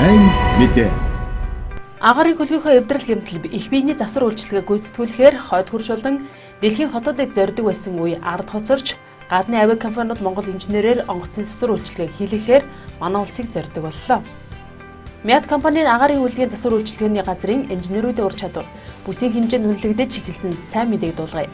Сайн мэдээ. Агаарын хөлгийнхөө эвдрэл гэмтэл их биений засвар үйлчилгээ гүйцэтгүүлэхээр хойд хөрш болон дэлхийн хотуудыг зоридог байсан үе ард хоцорч гадны авиакомпаниуд Монгол инженерээр онгоцны засвар үйлчилгээг хийлгэхээр манай улсыг зоридог боллоо. Мяд компанийн агаарын хөлгийн засвар үйлчилгээний газрын инженерүүдийн ур чадвар бүсийн хэмжээнд үнэлэгдэж эхэлсэн сайн мэдээг дуулгая.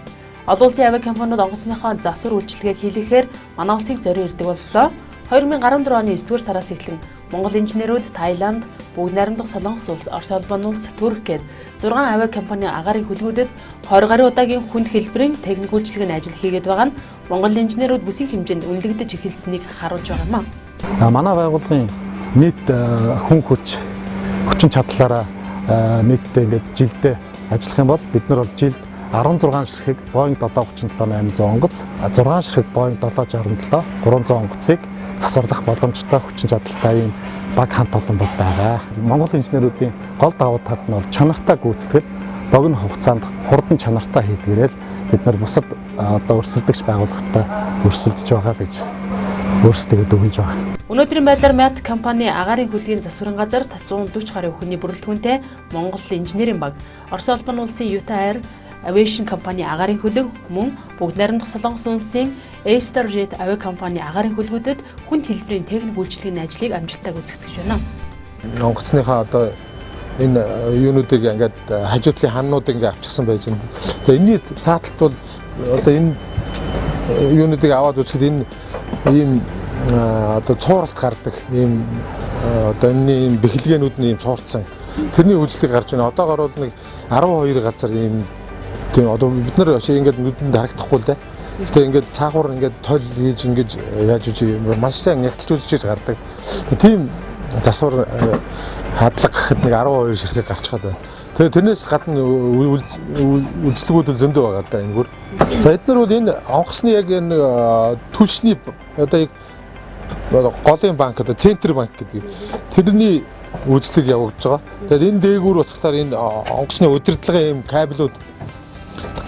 Олон улсын авиакомпаниуд онгоцныхоо засвар үйлчилгээг хийлгэхээр манай улсыг зорио ирдэг боллоо. 2014 оны 9-р сараас эхлэн Монгол инженерүүд Таиланд, Бүгд найрамдах Солонгос улс, Орос улбан улс, Турк гээд 6 авиакомпани агаарын хөлгүүдэд 20 гаруй удаагийн хүнд хэлбэрийн техник үйлчилгээний ажил хийгээд байгаа нь Монгол инженерүүд бүсийн хэмжээнд үнэлэгдэж эхэлсэнийг харуулж байгаа юм а. Манай байгууллагын нийт хүн хүчин чадлаараа нийтдээ ингээд жилдээ ажиллах юм бол бид нар бол жилд 16 ширхэг Boeing 737-800 онгоц, 6 ширхэг Boeing 767 300 онгоцыг засварлах боломжтой хүчин чадалтай ийм баг хамт олон бол байгаа. Монгол инженерүүдийн гол давуу тал нь бол чанартай гүйцэтгэл, богино хугацаанд хурдан чанартай хийдгээрэл бид нар бусад өрсөлдөгч байгууллагатай өрсөлдөж байгаа л гэж өөрсдөө дүгнж байгаа. Өнөөдрийн байдлаар Мяд компани агаарын хөлгийн засварын газарт 140 гаруй хүний бүрэлдэхүүнтэй Монгол инженерийн баг, Орос улбан улсын Utah Air Aviation компани агаарын хөлөг мөн Бүгд найрамдах Солонгос улсын A-Star-Jet авиакомпани агаарын хөлгүүдэд хүнд хэлбэрийн техник үйлчилгээний ажлыг амжилттай гүйцэтгэж байна. Онгоцныхаа одоо энэ юунуудыг ингээд хажуудлын ханнууд ингээд авчихсан байж байна. Тэгээ энэний цааталт бол одоо энэ юунуудыг аваад үзэхэд энэ ийм одоо цууралт гардаг ийм одоо энэ ийм бэхлэгээнүүд нь ийм цуурцсан. Тэрний үйлчлэг гарч байна. Одоогоор бол нэг 12 газар ийм тийм одоо бид нар ингээд нүдэнд харагдахгүй л дээ. Гэтэ ингээд цаагуур ингээд тойл хийж ингээд яаж үгүй маш сайн нягтлж үзэж гардаг. Тийм засвар хадлага гэхэд нэг 12 ширхэг гарчгаад байна. Тэгээ тэрнээс гадна үйлчлэгүүд зөндөө байгаа л да энэгээр. За эдгээр бол энэ онгоцны яг энэ түлшний одоо яг голын банк одоо центр банк гэдэг тэрний үйлчлэг явагдаж байгаа. Тэгээд энэ дээгүүр болохоор энэ онгоцны удирдлагын ийм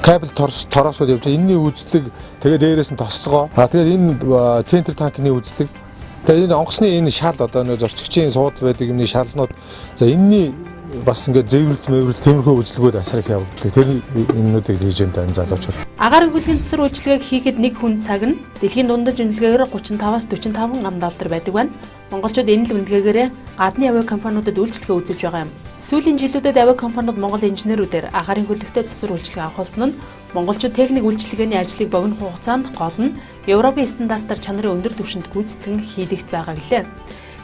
кабель тороосууд явж байгаа. Энэний үйлчлэг тэгээд дээрээс нь тослогоо. Тэгээд энэ центр танкны үйлчлэг. Тэгээд энэ онгоцны энэ шал одоо нөө зорчигчийн суудал байдаг юмны шалнууд. За энэний бас ингээд зэвэрлэл тиймэрхүү үйлчлэгүүд асар их явагддаг. Тэр энэнүүдийг хийж энэ залуучууд. Агаарын хөлгийн засвар үйлчилгээг хийхэд нэг хүн цаг нь дэлхийн дундаж үнэлгээгээр 35-аас 45 $. Байдаг байна. Монголчууд энэ л үнэлгээгээр гадны авиакомпаниудад үйлчилгээ үзүүлж байгаа юм. Сүүлийн жилүүдэд авиакомпаниуд Монгол инженерүүдээр агаарын хөлөгтэй засвар үйлчилгээ авах болсон нь монголчууд техник үйлчилгээний ажлыг богино хугацаанд гол нь Европын стандартаар чанарын өндөр түвшинд гүйцэтгэн хийдэгт байгаа гэлээ.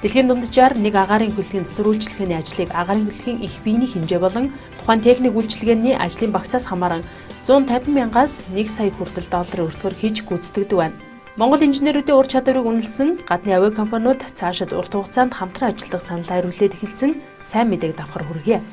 Дэлхийн дунджаар нэг агаарын хөлгийн засвар үйлчилгээний ажлыг агаарын хөлгийн их биений хэмжээ болон тухайн техник үйлчилгээний ажлын багцаас хамааран 150 мянгаас 1 сая хүртэл долларын өртгөөр хийж гүйцэтгэдэг байна. Монгол инженерүүдийн ур чадварыг үнэлсэн гадны авиакомпаниуд цаашид урт хугацаанд хамтран ажиллах санал хариулээд эхэлсэн сайн мэдээг давхар хүргье.